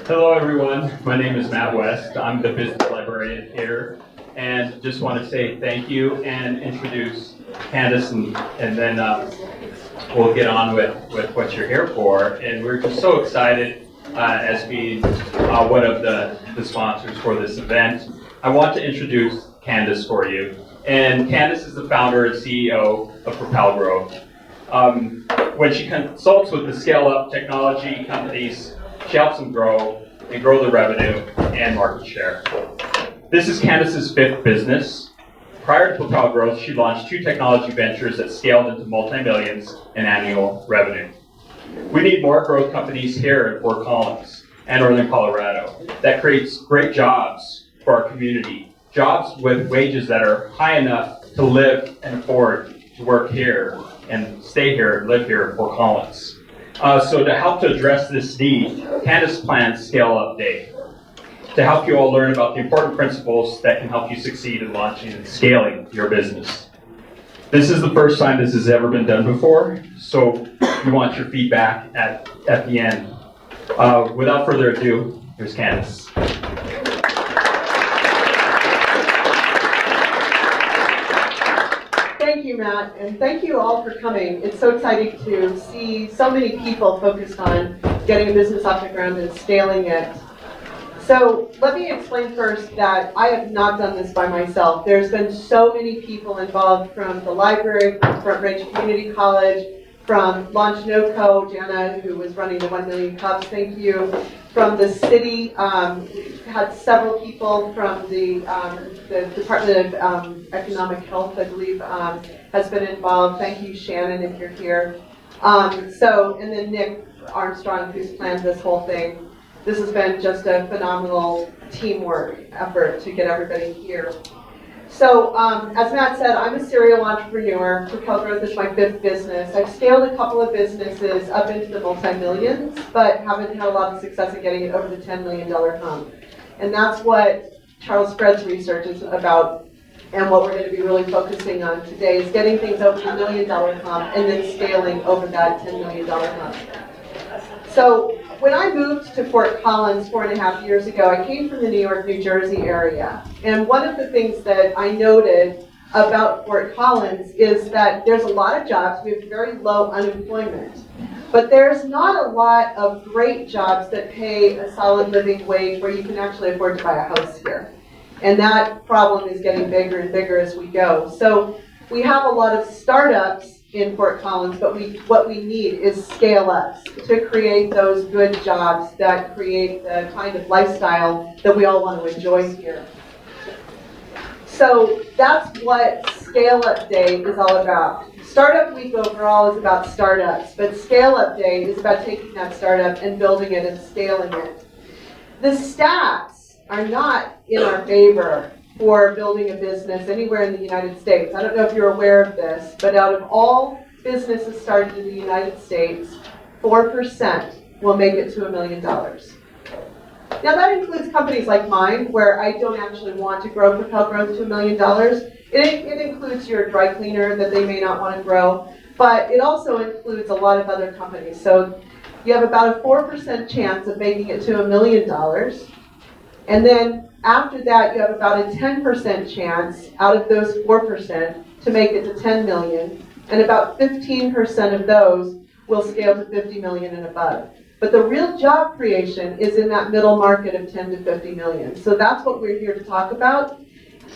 Hello everyone, my name is Matt West. I'm the business librarian here, and just want to say thank you and introduce Candace, and then we'll get on with what you're here for. And we're just so excited as being one of the sponsors for this event. I want to introduce Candace for you. And Candace is the founder and CEO of Propel Growth. When she consults with the scale-up technology companies, she helps them grow the revenue and market share. This is Candace's 5th business. Prior to Propel Growth, she launched 2 technology ventures that scaled into multi-millions in annual revenue. We need more growth companies here in Fort Collins and Northern Colorado that creates great jobs for our community, jobs with wages that are high enough to live and afford to work here and stay here and live here in Fort Collins. So to help to address this need, Candace plans Scale Up Day to help you all learn about the important principles that can help you succeed in launching and scaling your business. This is the first time this has ever been done before, so we want your feedback at the end. Without further ado, here's Candace. Thank you, Matt, and thank you all for coming. It's so exciting to see so many people focused on getting a business off the ground and scaling it. So let me explain first that I have not done this by myself. There's been so many people involved, from the library, from Front Range Community College, from Launch NoCo, Jana, who was running the 1 Million Cups, thank you. From the city, we've had several people from the Department of Economic Health, I believe, has been involved. Thank you, Shannon, if you're here. And then Nick Armstrong, who's planned this whole thing. This has been just a phenomenal teamwork effort to get everybody here. So, as Matt said, I'm a serial entrepreneur. Propel Growth is my 5th business. I've scaled a couple of businesses up into the multi-millions, but haven't had a lot of success in getting it over the $10 million hump. And that's what Charles Fred's research is about, and what we're going to be really focusing on today is getting things over the $1 million hump and then scaling over that $10 million hump. So when I moved to Fort Collins 4.5 years ago, I came from the New York, New Jersey area. And one of the things that I noted about Fort Collins is that there's a lot of jobs. We have very low unemployment. But there's not a lot of great jobs that pay a solid living wage where you can actually afford to buy a house here. And that problem is getting bigger and bigger as we go. So we have a lot of startups in Fort Collins, but what we need is scale-ups to create those good jobs that create the kind of lifestyle that we all want to enjoy here. So that's what Scale Up Day is all about. Startup Week overall is about startups, but Scale Up Day is about taking that startup and building it and scaling it. The stats are not in our favor for building a business anywhere in the United States. I don't know if you're aware of this, but out of all businesses started in the United States, 4% will make it to $1 million. Now that includes companies like mine, where I don't actually want to grow Propel Growth to $1 million. It includes your dry cleaner that they may not want to grow, but it also includes a lot of other companies. So you have about a 4% chance of making it to $1 million. And then after that, you have about a 10% chance out of those 4% to make it to 10 million, and about 15% of those will scale to 50 million and above. But the real job creation is in that middle market of 10 to 50 million. So that's what we're here to talk about.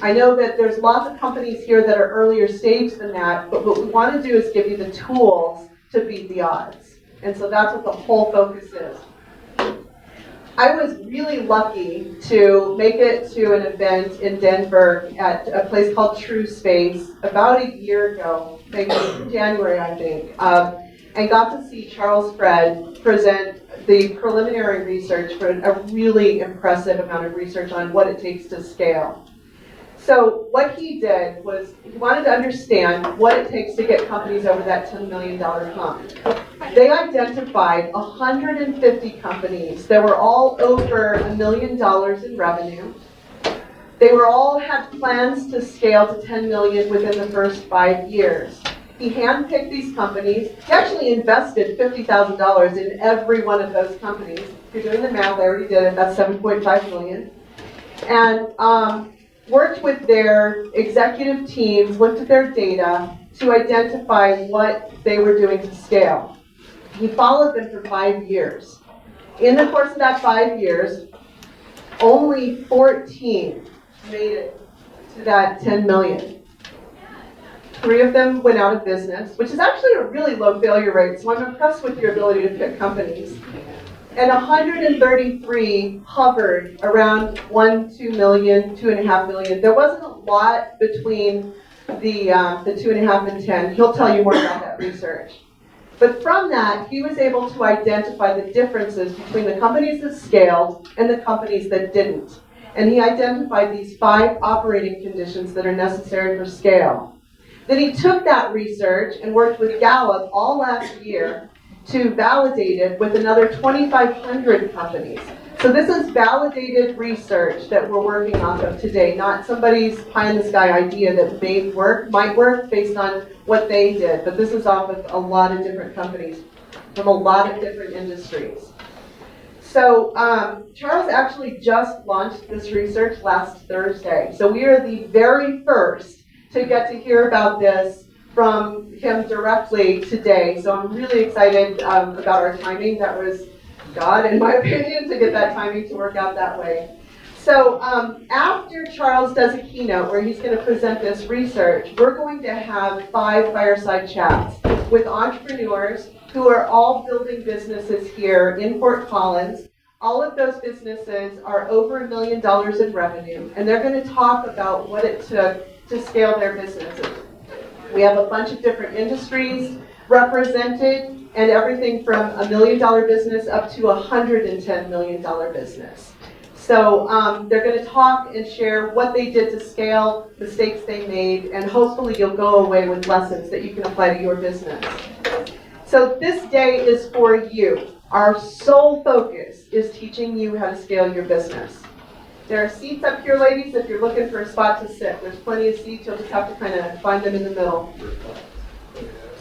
I know that there's lots of companies here that are earlier stage than that, but what we want to do is give you the tools to beat the odds. And so that's what the whole focus is. I was really lucky to make it to an event in Denver at a place called TrueSpace about a year ago, maybe January, I think, and got to see Charles Fred present the preliminary research for a really impressive amount of research on what it takes to scale. So what he did was he wanted to understand what it takes to get companies over that $10 million hump. They identified 150 companies that were all over $1 million in revenue. They were all had plans to scale to 10 million within the first 5 years. He handpicked these companies. He actually invested $50,000 in every one of those companies. If you're doing the math, I already did it, that's $7.5 million. And worked with their executive teams, looked at their data to identify what they were doing to scale. He followed them for 5 years. In the course of that 5 years, only 14 made it to that 10 million. 3 of them went out of business, which is actually a really low failure rate, so I'm impressed with your ability to pick companies. And 133 hovered around 1, 2 million, 2.5 million. There wasn't a lot between the 2.5 and 10. He'll tell you more about that research. But from that, he was able to identify the differences between the companies that scaled and the companies that didn't. And he identified these 5 operating conditions that are necessary for scale. Then he took that research and worked with Gallup all last year to validate it with another 2,500 companies. So this is validated research that we're working off of today, not somebody's pie-in-the-sky idea that might work based on what they did, but this is off of a lot of different companies from a lot of different industries. So Charles actually just launched this research last Thursday. So we are the very first to get to hear about this from him directly today. So I'm really excited about our timing. That was God, in my opinion, to get that timing to work out that way. So after Charles does a keynote where he's going to present this research, we're going to have 5 fireside chats with entrepreneurs who are all building businesses here in Fort Collins. All of those businesses are over $1 million in revenue, and they're going to talk about what it took to scale their businesses. We have a bunch of different industries represented, and everything from $1 million business up to $110 million business. So they're going to talk and share what they did to scale, mistakes they made, and hopefully you'll go away with lessons that you can apply to your business. So this day is for you. Our sole focus is teaching you how to scale your business. There are seats up here, ladies, if you're looking for a spot to sit. There's plenty of seats. You'll just have to kind of find them in the middle.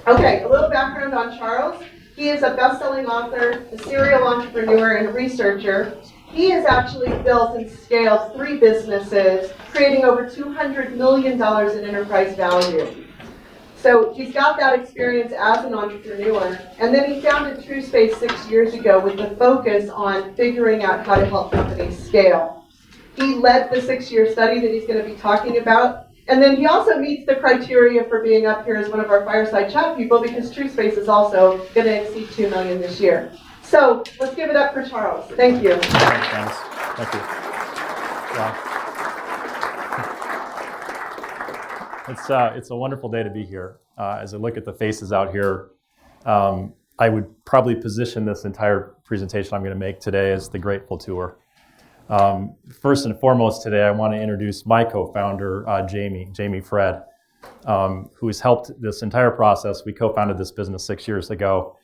Okay, a little background on Charles. He is a best-selling author, a serial entrepreneur, and a researcher. He has actually built and scaled 3 businesses, creating over $200 million in enterprise value. So he's got that experience as an entrepreneur. And then he founded TrueSpace 6 years ago with the focus on figuring out how to help companies scale. He led the 6-year study that he's going to be talking about. And then he also meets the criteria for being up here as one of our fireside chat people because TrueSpace is also going to exceed 2 million this year. So let's give it up for Charles. Thank you. Thanks. Thank you. Wow. It's a wonderful day to be here. As I look at the faces out here, I would probably position this entire presentation I'm going to make today as the Grateful Tour. First and foremost today, I want to introduce my co-founder, Jamie Fred, who has helped this entire process. We co-founded this business 6 years ago.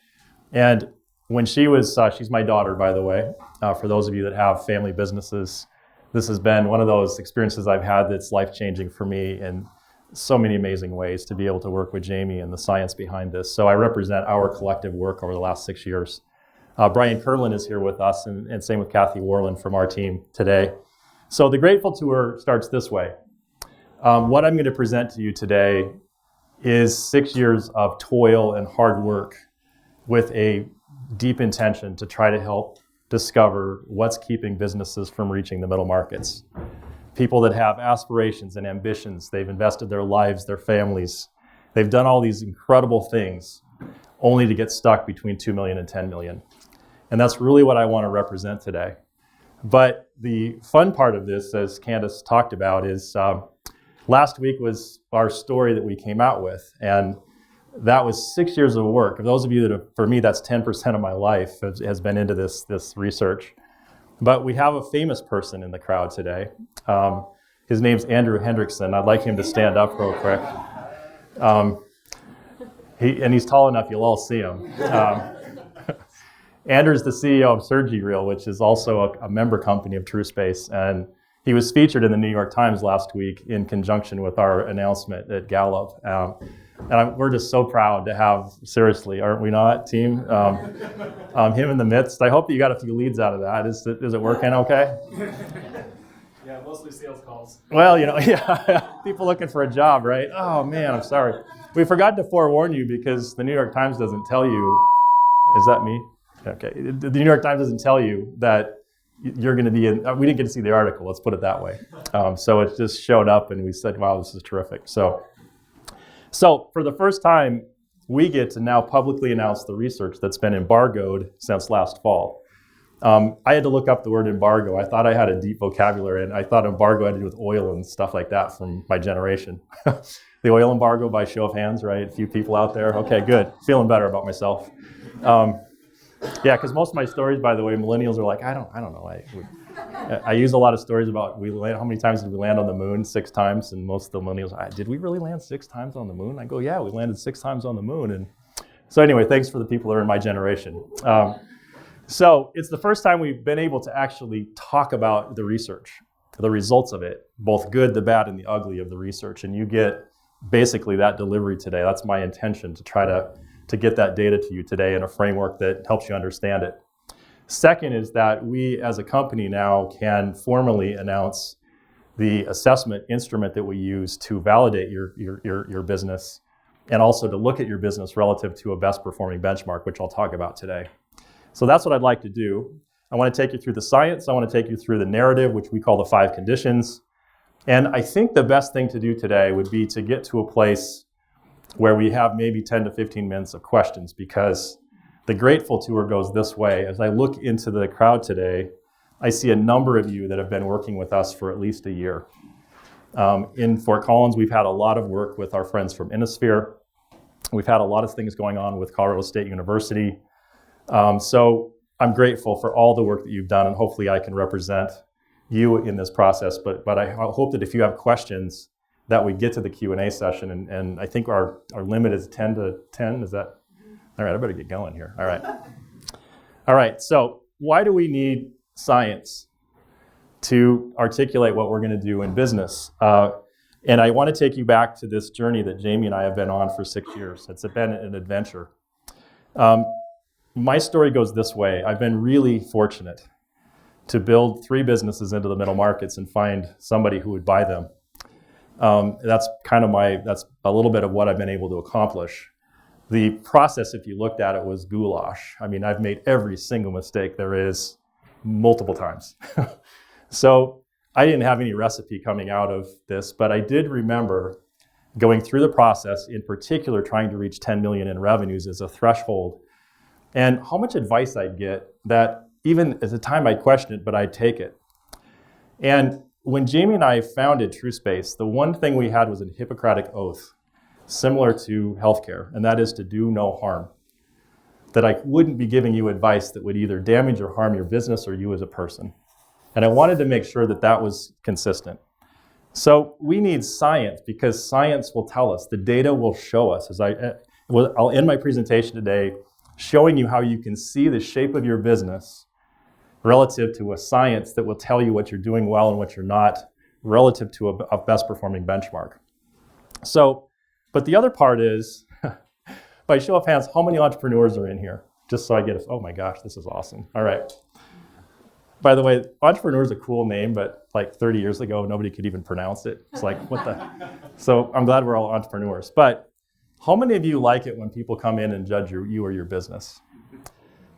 And when she's my daughter, by the way, for those of you that have family businesses, this has been one of those experiences I've had that's life-changing for me in so many amazing ways to be able to work with Jamie and the science behind this. So I represent our collective work over the last 6 years. Brian Kerlin is here with us, and same with Kathy Warland from our team today. So the Grateful Tour starts this way. What I'm going to present to you today is 6 years of toil and hard work with a deep intention to try to help discover what's keeping businesses from reaching the middle markets. People that have aspirations and ambitions, they've invested their lives, their families, they've done all these incredible things only to get stuck between 2 million and 10 million. And that's really what I want to represent today. But the fun part of this, as Candace talked about, is last week was our story that we came out with. And that was 6 years of work. For those of you that have, for me, that's 10% of my life has been into this research. But we have a famous person in the crowd today. His name's Andrew Hendrickson. I'd like him to stand up real quick. He's tall enough, you'll all see him. Andrew's the CEO of SurgeryReal, which is also a member company of TrueSpace. And he was featured in the New York Times last week in conjunction with our announcement at Gallup. And we're just so proud to have, seriously, aren't we not, team? Him in the midst. I hope you got a few leads out of that. Is it working okay? Yeah, mostly sales calls. Well, yeah, people looking for a job, right? Oh, man, I'm sorry. We forgot to forewarn you because the New York Times doesn't tell you. Is that me? Okay. The New York Times doesn't tell you that you're going to be in. We didn't get to see the article, let's put it that way. So it just showed up and we said, wow, this is terrific. So for the first time, we get to now publicly announce the research that's been embargoed since last fall. I had to look up the word embargo. I thought I had a deep vocabulary, and I thought embargo had to do with oil and stuff like that from my generation. The oil embargo, by show of hands, right? A few people out there. Okay, good. Feeling better about myself. Yeah, because most of my stories, by the way, millennials are like, I don't know. I use a lot of stories about how many times did we land on the moon? 6 times, and most of the millennials, did we really land 6 times on the moon? I go, yeah, we landed 6 times on the moon. And so anyway, thanks for the people that are in my generation. So it's the first time we've been able to actually talk about the research, the results of it, both good, the bad, and the ugly of the research. And you get basically that delivery today. That's my intention, to try to get that data to you today in a framework that helps you understand it. Second is that we as a company now can formally announce the assessment instrument that we use to validate your business, and also to look at your business relative to a best performing benchmark, which I'll talk about today. So that's what I'd like to do. I want to take you through the science. I want to take you through the narrative, which we call the 5 conditions. And I think the best thing to do today would be to get to a place where we have maybe 10 to 15 minutes of questions, because the Grateful Tour goes this way. As I look into the crowd today, I see a number of you that have been working with us for at least a year. In Fort Collins, we've had a lot of work with our friends from Innisphere. We've had a lot of things going on with Colorado State University. So I'm grateful for all the work that you've done, and hopefully I can represent you in this process. But I hope that if you have questions, that we get to the Q&A session. And I think our limit is 10 to 10. Is that? All right, I better get going here. All right. All right, so why do we need science to articulate what we're going to do in business? And I want to take you back to this journey that Jamie and I have been on for 6 years. It's been an adventure. My story goes this way. I've been really fortunate to build 3 businesses into the middle markets and find somebody who would buy them. That's a little bit of what I've been able to accomplish. The process, if you looked at it, was goulash. I mean, I've made every single mistake there is multiple times. So I didn't have any recipe coming out of this, but I did remember going through the process, in particular trying to reach 10 million in revenues as a threshold, and how much advice I'd get that even at the time I'd question it, but I'd take it. And when Jamie and I founded TrueSpace, the one thing we had was a Hippocratic oath, similar to healthcare, and that is to do no harm. That I wouldn't be giving you advice that would either damage or harm your business or you as a person. And I wanted to make sure that that was consistent. So we need science, because science will tell us, the data will show us. I'll end my presentation today showing you how you can see the shape of your business relative to a science that will tell you what you're doing well and what you're not, relative to a best performing benchmark. So, but the other part is, by show of hands, how many entrepreneurs are in here? Just so I get oh my gosh, this is awesome. All right. By the way, entrepreneur is a cool name, but like 30 years ago, nobody could even pronounce it. It's like, what the? So I'm glad we're all entrepreneurs. But how many of you like it when people come in and judge you or your business?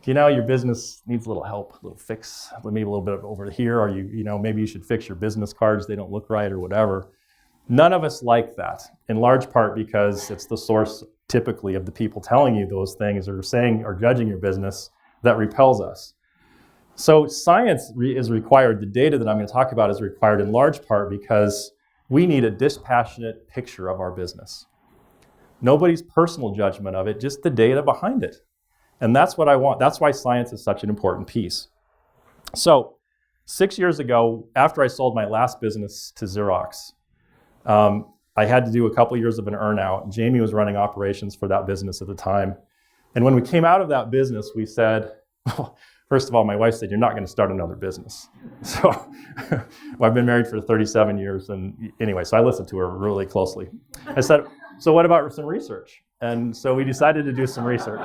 Your business needs a little help, a little fix, maybe a little bit over here, or maybe you should fix your business cards, they don't look right or whatever. None of us like that, in large part because it's the source typically of the people telling you those things or saying or judging your business that repels us. So science is required. The data that I'm going to talk about is required in large part because we need a dispassionate picture of our business. Nobody's personal judgment of it, just the data behind it. And that's what I want. That's why science is such an important piece. So 6 years ago, after I sold my last business to Xerox, I had to do a couple years of an earn-out. Jamie was running operations for that business at the time. And when we came out of that business, we said, first of all, my wife said, you're not going to start another business. So I've been married for 37 years. And anyway, so I listened to her really closely. I said, so what about some research? And so we decided to do some research.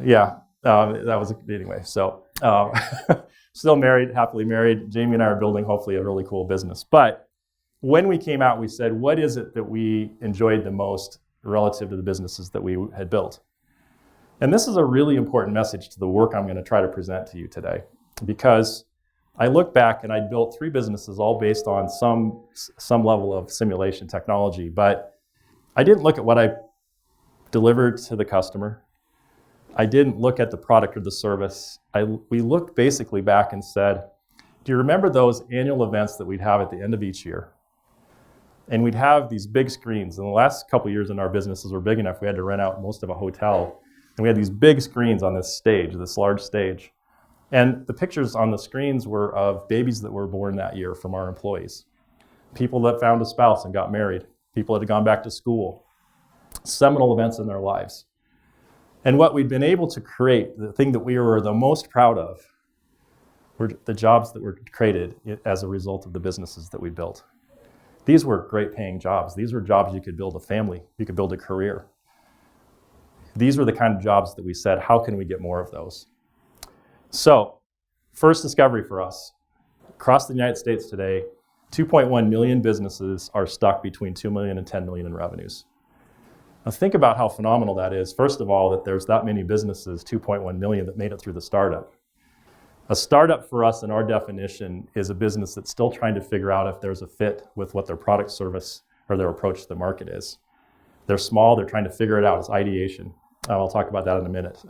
Yeah, that was anyway. So still married, happily married. Jamie and I are building hopefully a really cool business. But when we came out, we said, what is it that we enjoyed the most relative to the businesses that we had built? And this is a really important message to the work I'm going to try to present to you today, because I look back and I built 3 businesses all based on some level of simulation technology, but I didn't look at what I delivered to the customer. I didn't look at the product or the service. We looked basically back and said, do you remember those annual events that we'd have at the end of each year? And we'd have these big screens. And the last couple of years in our businesses were big enough, we had to rent out most of a hotel. And we had these big screens on this stage, this large stage. And the pictures on the screens were of babies that were born that year from our employees. People that found a spouse and got married. People that had gone back to school. Seminal events in their lives. And what we'd been able to create, the thing that we were the most proud of, were the jobs that were created as a result of the businesses that we built. These were great paying jobs. These were jobs you could build a family, you could build a career. These were the kind of jobs that we said, how can we get more of those? So, first discovery for us, across the United States today, 2.1 million businesses are stuck between 2 million and 10 million in revenues. Now think about how phenomenal that is. First of all, that there's that many businesses, 2.1 million, that made it through the startup. A startup for us, in our definition, is a business that's still trying to figure out if there's a fit with what their product, service, or their approach to the market is. They're small, they're trying to figure it out. It's ideation. I'll talk about that in a minute.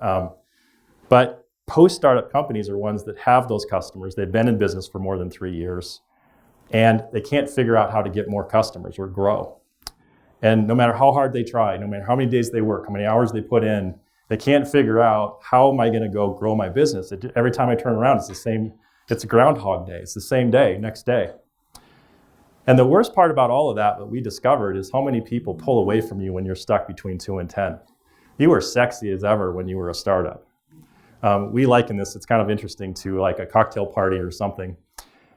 But post-startup companies are ones that have those customers. They've been in business for more than 3 years, and they can't figure out how to get more customers or grow. And no matter how hard they try, no matter how many days they work, how many hours they put in, they can't figure out, how am I going to go grow my business? Every time I turn around, it's the same. It's a Groundhog Day. It's the same day, next day. And the worst part about all of that we discovered is how many people pull away from you when you're stuck between 2 and 10. You were sexy as ever when you were a startup. We liken this, it's kind of interesting, to like a cocktail party or something.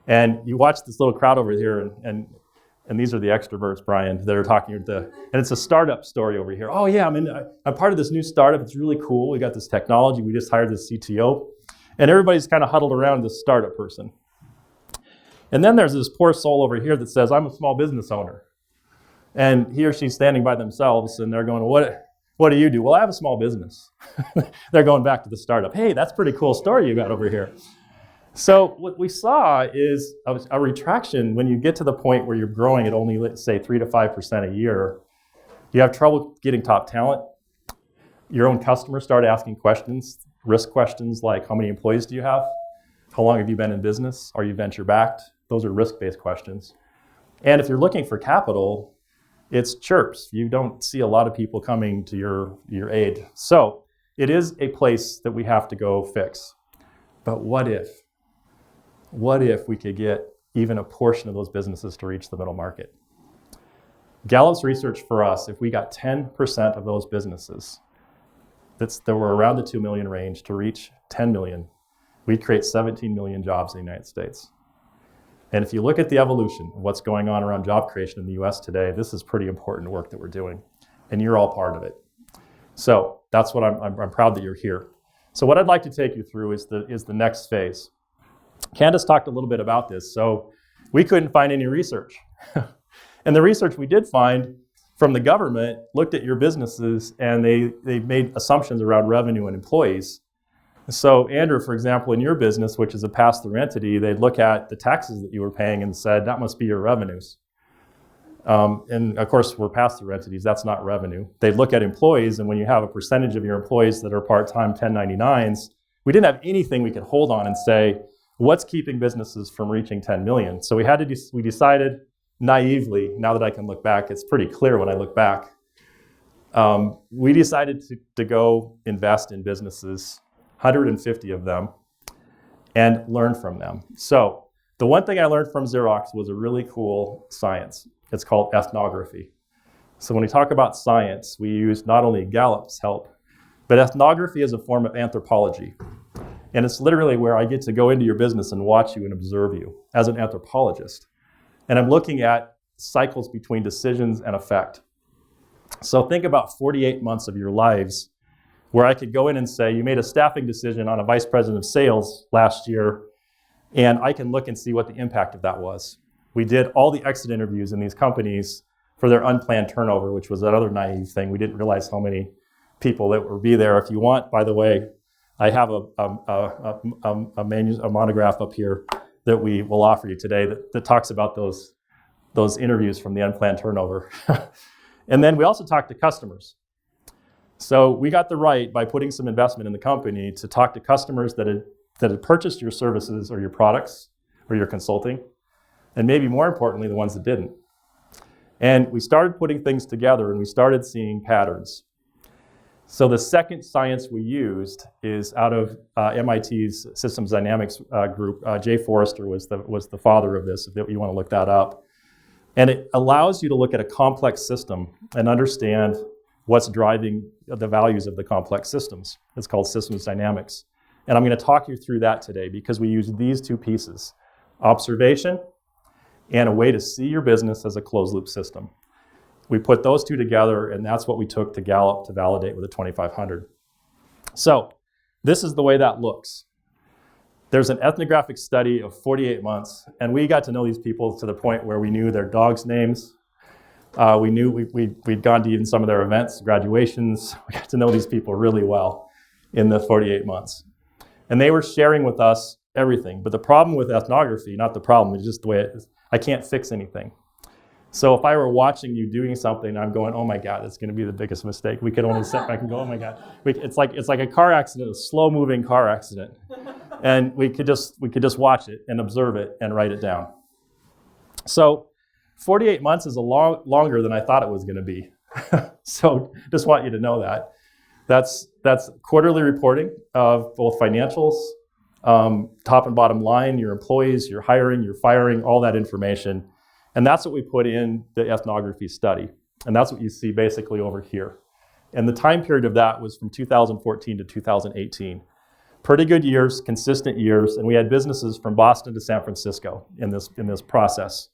And you watch this little crowd over here, and these are the extroverts, Brian, that are talking and it's a startup story over here. Oh yeah, I'm part of this new startup. It's really cool. We got this technology. We just hired this CTO. And everybody's kind of huddled around this startup person. And then there's this poor soul over here that says, I'm a small business owner. And he or she's standing by themselves, and they're going, what do you do? Well, I have a small business. They're going back to the startup. Hey, that's a pretty cool story you got over here. So what we saw is a retraction when you get to the point where you're growing at only, let's say, 3 to 5% a year. You have trouble getting top talent. Your own customers start asking questions, risk questions like, how many employees do you have? How long have you been in business? Are you venture-backed? Those are risk-based questions. And if you're looking for capital, it's chirps. You don't see a lot of people coming to your aid. So it is a place that we have to go fix. But what if? What if we could get even a portion of those businesses to reach the middle market? Gallup's research for us, if we got 10% of those businesses that were around the 2 million range to reach 10 million, we'd create 17 million jobs in the United States. And if you look at the evolution of what's going on around job creation in the US today, this is pretty important work that we're doing, and you're all part of it. So that's what I'm proud that you're here. So what I'd like to take you through is the next phase. Candace talked a little bit about this. So we couldn't find any research. And the research we did find from the government looked at your businesses, and they made assumptions around revenue and employees. So Andrew, for example, in your business, which is a pass-through entity, they'd look at the taxes that you were paying and said, that must be your revenues. And of course, we're pass-through entities, that's not revenue. They'd look at employees, and when you have a percentage of your employees that are part-time 1099s, we didn't have anything we could hold on and say, what's keeping businesses from reaching 10 million? So we decided naively, now that I can look back, it's pretty clear when I look back, we decided to go invest in businesses, 150 of them, and learn from them. So the one thing I learned from Xerox was a really cool science. It's called ethnography. So when we talk about science, we use not only Gallup's help, but ethnography is a form of anthropology. And it's literally where I get to go into your business and watch you and observe you as an anthropologist. And I'm looking at cycles between decisions and effect. So think about 48 months of your lives where I could go in and say, you made a staffing decision on a vice president of sales last year, and I can look and see what the impact of that was. We did all the exit interviews in these companies for their unplanned turnover, which was another naive thing. We didn't realize how many people that would be there. If you want, by the way, I have a monograph up here that we will offer you today that talks about those interviews from the unplanned turnover. And then we also talked to customers. So we got the right, by putting some investment in the company, to talk to customers that had purchased your services or your products or your consulting, and maybe more importantly, the ones that didn't. And we started putting things together and we started seeing patterns. So the second science we used is out of MIT's Systems Dynamics group. Jay Forrester was the father of this, if you want to look that up. And it allows you to look at a complex system and understand what's driving the values of the complex systems. It's called Systems Dynamics. And I'm going to talk you through that today because we use these two pieces: observation and a way to see your business as a closed loop system. We put those two together, and that's what we took to Gallup to validate with the 2500. So this is the way that looks. There's an ethnographic study of 48 months, and we got to know these people to the point where we knew their dogs' names. We knew we'd gone to even some of their events, graduations. We got to know these people really well in the 48 months. And they were sharing with us everything. But the problem with ethnography, not the problem, it's just the way it is, I can't fix anything. So if I were watching you doing something, I'm going, oh my God, it's going to be the biggest mistake. We could only sit back and go, oh my God. It's like a car accident, a slow-moving car accident. And we could just watch it and observe it and write it down. So 48 months is longer than I thought it was going to be. So just want you to know that. That's quarterly reporting of both financials, top and bottom line, your employees, your hiring, your firing, all that information. And that's what we put in the ethnography study. And that's what you see basically over here. And the time period of that was from 2014 to 2018. Pretty good years, consistent years, and we had businesses from Boston to San Francisco in this process.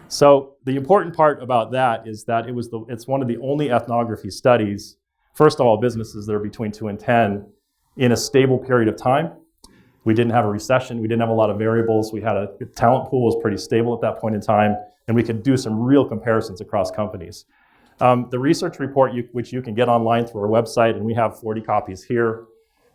So the important part about that is that it's one of the only ethnography studies, first of all, businesses that are between 2 and 10 in a stable period of time. We didn't have a recession. We didn't have a lot of variables. We had a talent pool was pretty stable at that point in time, and we could do some real comparisons across companies. The research report, which you can get online through our website, and we have 40 copies here,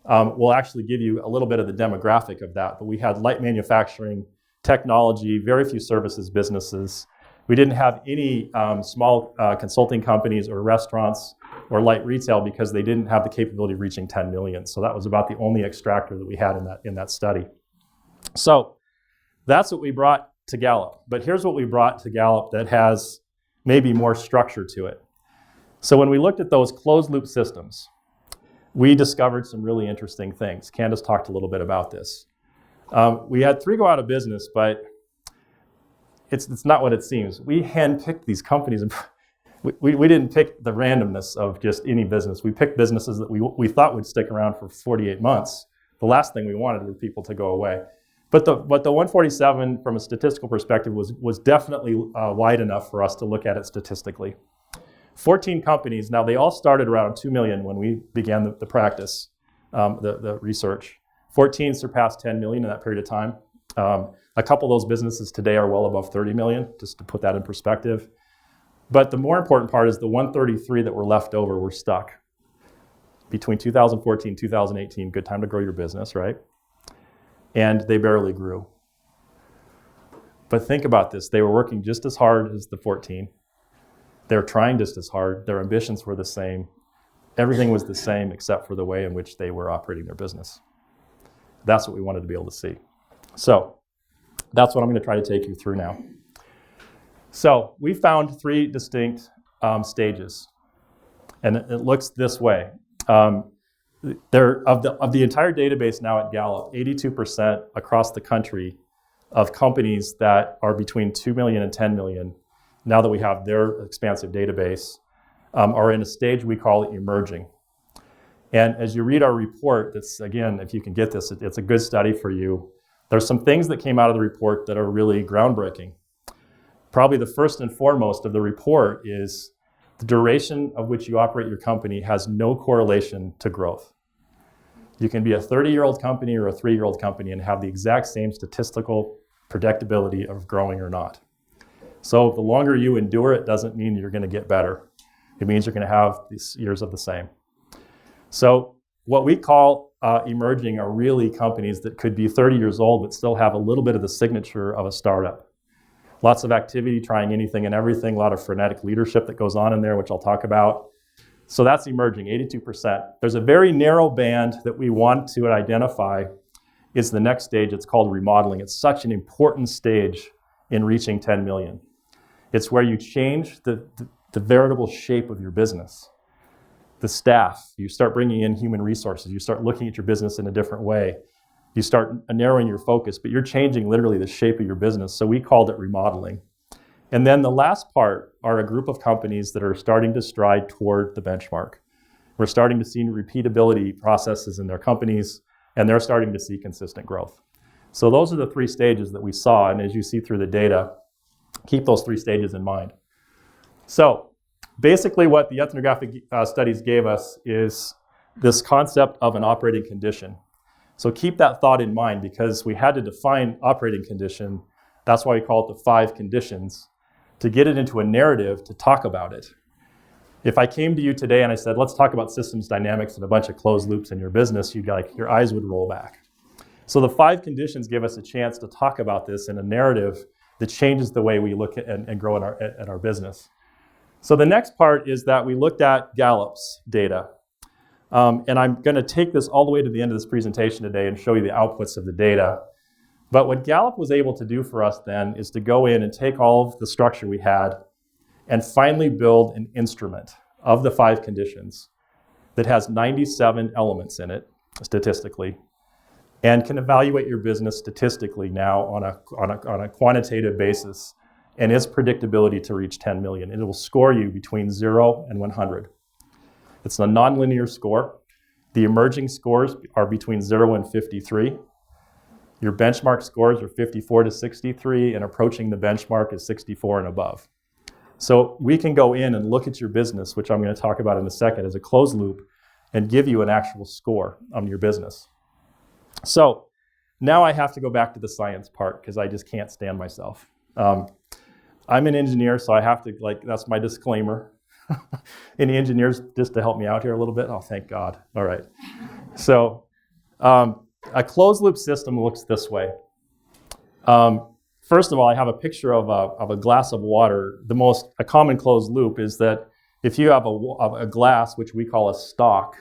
will actually give you a little bit of the demographic of that. But we had light manufacturing, technology, very few services businesses. We didn't have any small consulting companies or restaurants or light retail because they didn't have the capability of reaching 10 million. So that was about the only extractor that we had in that study. So that's what we brought to Gallup. But here's what we brought to Gallup that has maybe more structure to it. So when we looked at those closed loop systems, we discovered some really interesting things. Candace talked a little bit about this. We had 3 go out of business, but it's not what it seems. We handpicked these companies. And we didn't pick the randomness of just any business. We picked businesses that we thought would stick around for 48 months. The last thing we wanted were people to go away. But the 147, from a statistical perspective, was definitely wide enough for us to look at it statistically. 14 companies, now they all started around 2 million when we began the practice, the research. 14 surpassed 10 million in that period of time. A couple of those businesses today are well above 30 million, just to put that in perspective. But the more important part is the 133 that were left over were stuck. Between 2014 and 2018, good time to grow your business, right? And they barely grew. But think about this. They were working just as hard as the 14. They were trying just as hard. Their ambitions were the same. Everything was the same except for the way in which they were operating their business. That's what we wanted to be able to see. So that's what I'm going to try to take you through now. So we found 3 distinct stages, and it looks this way. There of the entire database now at Gallup, 82% across the country of companies that are between 2 million and 10 million, now that we have their expansive database, are in a stage we call emerging. And as you read our report, that's, again, if you can get this, it's a good study for you. There's some things that came out of the report that are really groundbreaking. Probably the first and foremost of the report is the duration of which you operate your company has no correlation to growth. You can be a 30-year-old company or a 3-year-old company and have the exact same statistical predictability of growing or not. So the longer you endure it doesn't mean you're going to get better. It means you're going to have these years of the same. So what we call emerging are really companies that could be 30 years old but still have a little bit of the signature of a startup. Lots of activity, trying anything and everything, a lot of frenetic leadership that goes on in there, which I'll talk about. So that's emerging, 82%. There's a very narrow band that we want to identify is the next stage. It's called remodeling. It's such an important stage in reaching 10 million. It's where you change the veritable shape of your business. The staff, you start bringing in human resources. You start looking at your business in a different way. You start narrowing your focus, but you're changing literally the shape of your business. So we called it remodeling. And then the last part are a group of companies that are starting to stride toward the benchmark. We're starting to see repeatability processes in their companies, and they're starting to see consistent growth. So those are the 3 stages that we saw, and as you see through the data, keep those 3 stages in mind. So basically what the ethnographic studies gave us is this concept of an operating condition. So keep that thought in mind because we had to define operating condition. That's why we call it the 5 conditions, to get it into a narrative to talk about it. If I came to you today and I said, let's talk about systems dynamics and a bunch of closed loops in your business, your eyes would roll back. So the 5 conditions give us a chance to talk about this in a narrative that changes the way we look at and grow at our business. So the next part is that we looked at Gallup's data. And I'm going to take this all the way to the end of this presentation today and show you the outputs of the data. But what Gallup was able to do for us then is to go in and take all of the structure we had and finally build an instrument of the 5 conditions that has 97 elements in it statistically and can evaluate your business statistically now on a quantitative basis and its predictability to reach 10 million. It will score you between 0 and 100. It's a nonlinear score. The emerging scores are between 0 and 53. Your benchmark scores are 54 to 63, and approaching the benchmark is 64 and above. So we can go in and look at your business, which I'm going to talk about in a second, as a closed loop, and give you an actual score on your business. So now I have to go back to the science part because I just can't stand myself. I'm an engineer, so I have to, that's my disclaimer. Any engineers just to help me out here a little bit? Oh, thank God. All right. So a closed loop system looks this way. First of all, I have a picture of a glass of water. A common closed loop is that if you have a glass, which we call a stock,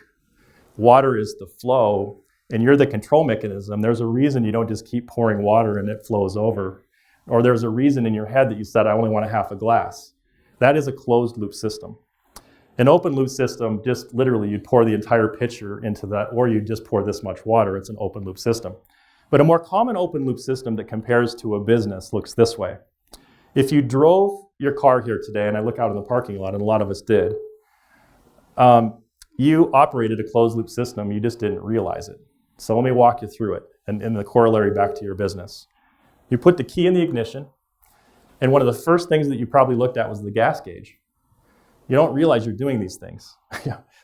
water is the flow, and you're the control mechanism. There's a reason you don't just keep pouring water and it flows over. Or there's a reason in your head that you said, I only want a half a glass. That is a closed loop system. An open loop system, just literally you'd pour the entire pitcher into that, or you'd just pour this much water. It's an open loop system. But a more common open loop system that compares to a business looks this way. If you drove your car here today, and I look out in the parking lot, and a lot of us did, you operated a closed loop system, you just didn't realize it. So let me walk you through it, and the corollary back to your business. You put the key in the ignition, and one of the first things that you probably looked at was the gas gauge. You don't realize you're doing these things.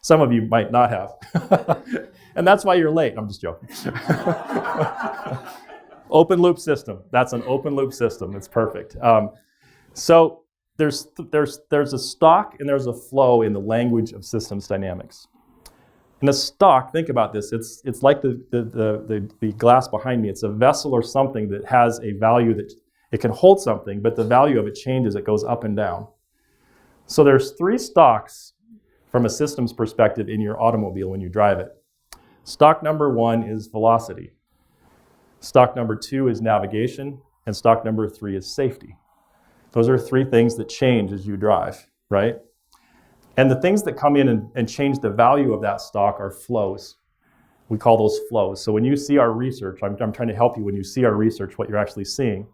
Some of you might not have. And that's why you're late. I'm just joking. Open loop system. That's an open loop system. It's perfect. So there's a stock and there's a flow in the language of systems dynamics. In a stock, think about this. It's like the glass behind me. It's a vessel or something that has a value that it can hold something, but the value of it changes. It goes up and down. So there's 3 stocks from a systems perspective in your automobile when you drive it. Stock number 1 is velocity. Stock number 2 is navigation. And stock number 3 is safety. Those are 3 things that change as you drive, right? And the things that come in and change the value of that stock are flows. We call those flows. So when you see our research, I'm trying to help you when you see our research, what you're actually seeing.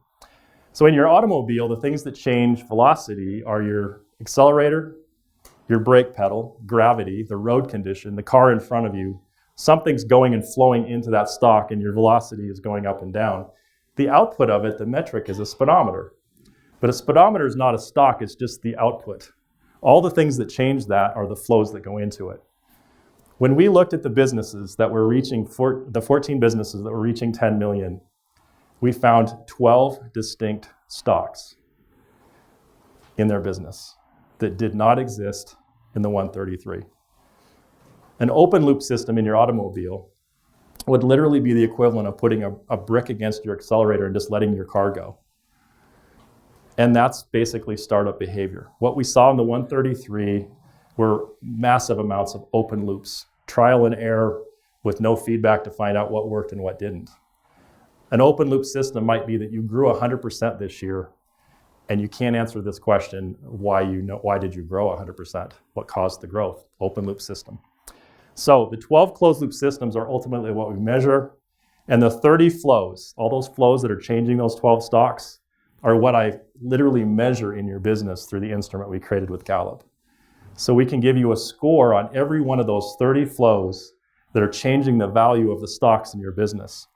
So in your automobile, the things that change velocity are your accelerator, your brake pedal, gravity, the road condition, the car in front of you. Something's going and flowing into that stock and your velocity is going up and down. The output of it, the metric, is a speedometer. But a speedometer is not a stock, it's just the output. All the things that change that are the flows that go into it. When we looked at the businesses that were reaching, the 14 businesses that were reaching 10 million, we found 12 distinct stocks in their business that did not exist in the 133. An open loop system in your automobile would literally be the equivalent of putting a brick against your accelerator and just letting your car go. And that's basically startup behavior. What we saw in the 133 were massive amounts of open loops, trial and error with no feedback to find out what worked and what didn't. An open loop system might be that you grew 100% this year, and you can't answer this question, why did you grow 100%? What caused the growth? Open loop system. So the 12 closed loop systems are ultimately what we measure, and the 30 flows, all those flows that are changing those 12 stocks, are what I literally measure in your business through the instrument we created with Gallup. So we can give you a score on every one of those 30 flows that are changing the value of the stocks in your business.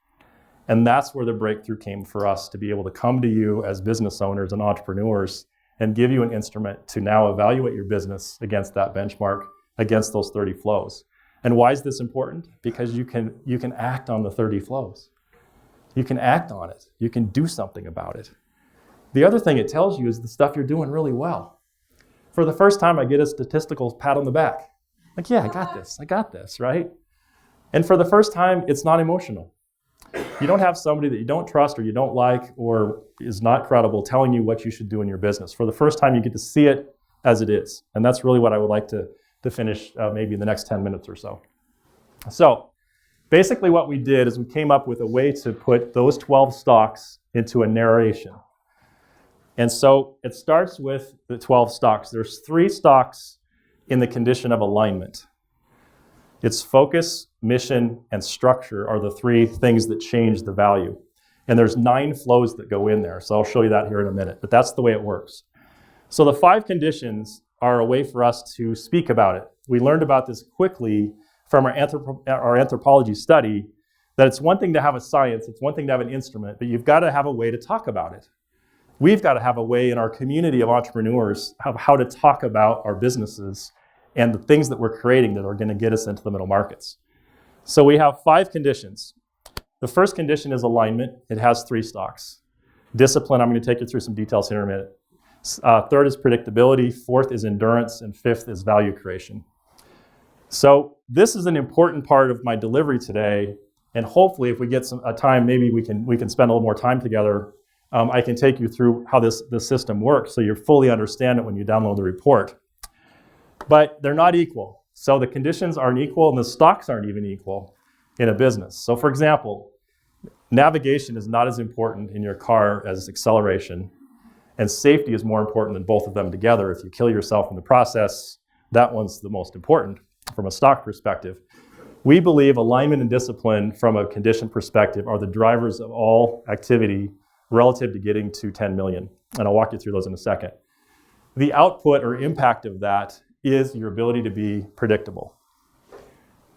And that's where the breakthrough came for us, to be able to come to you as business owners and entrepreneurs and give you an instrument to now evaluate your business against that benchmark, against those 30 flows. And why is this important? Because you can act on the 30 flows. You can act on it. You can do something about it. The other thing it tells you is the stuff you're doing really well. For the first time, I get a statistical pat on the back. Like, yeah, I got this, right? And for the first time, it's not emotional. You don't have somebody that you don't trust or you don't like or is not credible telling you what you should do in your business. For the first time, you get to see it as it is. And that's really what I would like to finish maybe in the next 10 minutes or so. So basically what we did is we came up with a way to put those 12 stocks into a narration. And so it starts with the 12 stocks. There's 3 stocks in the condition of alignment. Its focus, mission, and structure are the 3 things that change the value. And there's 9 flows that go in there. So I'll show you that here in a minute, but that's the way it works. So the 5 conditions are a way for us to speak about it. We learned about this quickly from our anthropology study, that it's one thing to have a science, it's one thing to have an instrument, but you've got to have a way to talk about it. We've got to have a way in our community of entrepreneurs of how to talk about our businesses and the things that we're creating that are going to get us into the middle markets. So we have 5 conditions. The first condition is alignment. It has 3 stocks. Discipline, I'm going to take you through some details here in a minute. Third is predictability. 4th is endurance. And 5th is value creation. So this is an important part of my delivery today. And hopefully if we get some time, maybe we can spend a little more time together. I can take you through how this system works so you fully understand it when you download the report. But they're not equal. So the conditions aren't equal and the stocks aren't even equal in a business. So for example, navigation is not as important in your car as acceleration. And safety is more important than both of them together. If you kill yourself in the process, that one's the most important from a stock perspective. We believe alignment and discipline from a condition perspective are the drivers of all activity relative to getting to 10 million. And I'll walk you through those in a second. The output or impact of that is your ability to be predictable.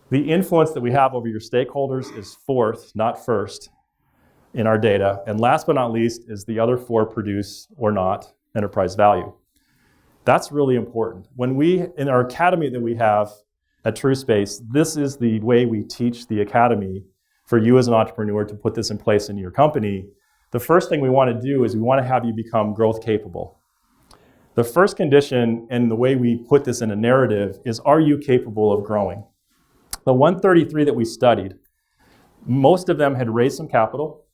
The influence that we have over your stakeholders is 4th, not 1st, in our data. And last but not least is the other 4 produce or not enterprise value. That's really important. When in our academy that we have at TrueSpace, this is the way we teach the academy for you as an entrepreneur to put this in place in your company. The first thing we want to do is we want to have you become growth capable. The first condition and the way we put this in a narrative is, are you capable of growing? The 133 that we studied, most of them had raised some capital,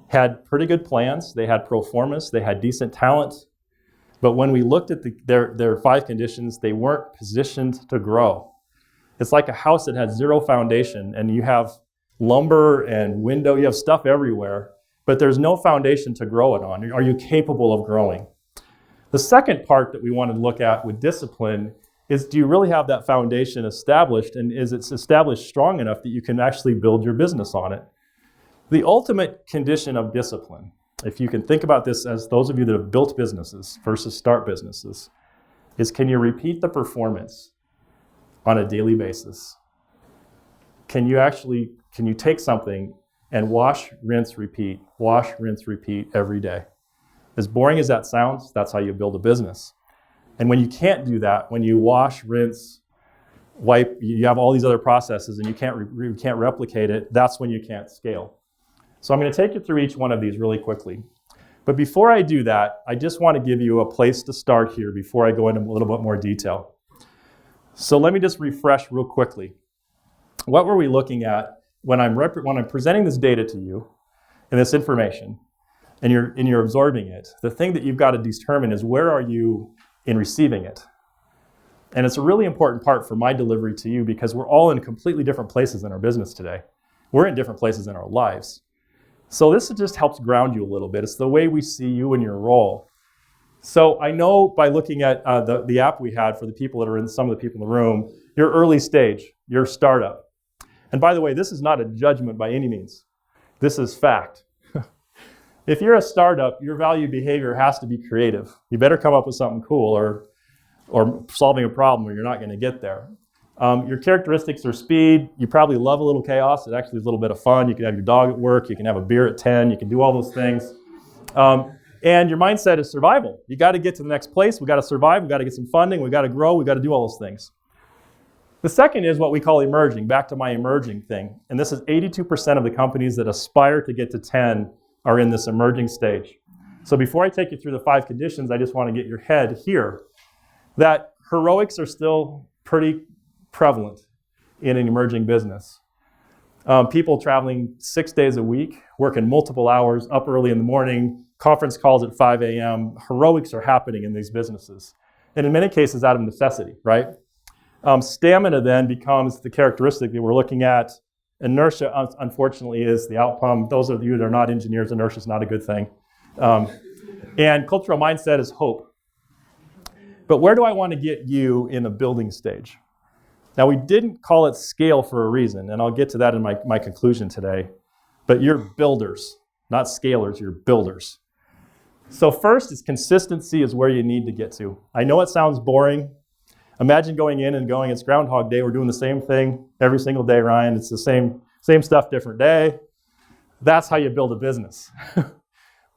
had pretty good plans, they had pro formas, they had decent talent, but when we looked at their 5 conditions, they weren't positioned to grow. It's like a house that has 0 foundation and you have lumber and window, you have stuff everywhere, but there's no foundation to grow it on. Are you capable of growing? The second part that we want to look at with discipline is, do you really have that foundation established, and is it established strong enough that you can actually build your business on it? The ultimate condition of discipline, if you can think about this as those of you that have built businesses versus start businesses, is can you repeat the performance on a daily basis? Can you take something and wash, rinse, repeat every day? As boring as that sounds, that's how you build a business. And when you can't do that, when you wash, rinse, wipe, you have all these other processes and you can't replicate it, that's when you can't scale. So I'm going to take you through each one of these really quickly. But before I do that, I just want to give you a place to start here before I go into a little bit more detail. So let me just refresh real quickly. What were we looking at when I'm presenting this data to you and this information, and you're absorbing it? The thing that you've got to determine is, where are you in receiving it? And it's a really important part for my delivery to you, because we're all in completely different places in our business today. We're in different places in our lives. So this just helps ground you a little bit. It's the way we see you and your role. So I know by looking at the app we had for the people that are in, some of the people in the room, you're early stage, you're startup. And by the way, this is not a judgment by any means. This is fact. If you're a startup, your value behavior has to be creative. You better come up with something cool, or solving a problem, or you're not going to get there. Your characteristics are speed. You probably love a little chaos. It actually is a little bit of fun. You can have your dog at work. You can have a beer at 10. You can do all those things. And your mindset is survival. You got to get to the next place. We got to survive. We got to get some funding. We got to grow. We got to do all those things. The second is what we call emerging. Back to my emerging thing. And this is 82% of the companies that aspire to get to 10 are in this emerging stage. So before I take you through the 5 conditions, I just want to get your head here that heroics are still pretty prevalent in an emerging business. People traveling 6 days a week, working multiple hours, up early in the morning, conference calls at 5 a.m. Heroics are happening in these businesses. And in many cases, out of necessity, right? Stamina then becomes the characteristic that we're looking at. Inertia, unfortunately, is the outcome. Those of you that are not engineers, inertia is not a good thing. And cultural mindset is hope. But where do I want to get you in a building stage? Now, we didn't call it scale for a reason, and I'll get to that in my conclusion today. But you're builders, not scalers, you're builders. So first is consistency is where you need to get to. I know it sounds boring. Imagine going in and going, it's Groundhog Day, we're doing the same thing every single day, Ryan. It's the same stuff, different day. That's how you build a business.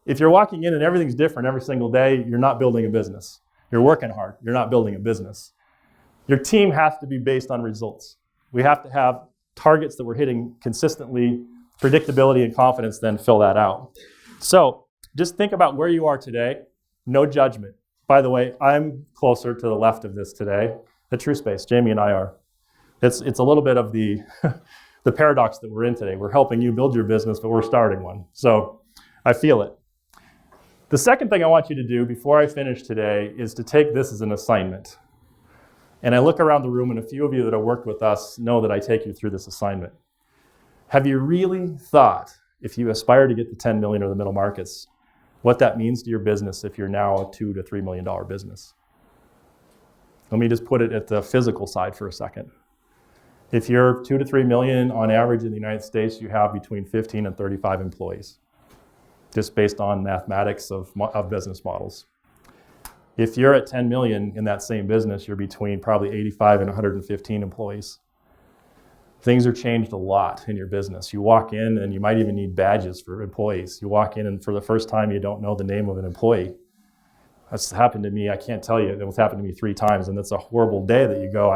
If you're walking in and everything's different every single day, you're not building a business. You're working hard, you're not building a business. Your team has to be based on results. We have to have targets that we're hitting consistently, predictability and confidence then fill that out. So just think about where you are today, no judgment. By the way, I'm closer to the left of this today at TrueSpace. Jamie and I are. It's a little bit of the paradox that we're in today. We're helping you build your business, but we're starting one. So I feel it. The second thing I want you to do before I finish today is to take this as an assignment. And I look around the room, and a few of you that have worked with us know that I take you through this assignment. Have you really thought, if you aspire to get to 10 million or the middle markets, what that means to your business if you're now a $2 to $3 million business? Let me just put it at the physical side for a second. If you're 2 to 3 million on average in the United States, you have between 15 and 35 employees, just based on mathematics of business models. If you're at 10 million in that same business, you're between probably 85 and 115 employees. Things are changed a lot in your business. You walk in and you might even need badges for employees. You walk in and for the first time you don't know the name of an employee. That's happened to me, I can't tell you. It was happened to me 3 times, and it's a horrible day that you go,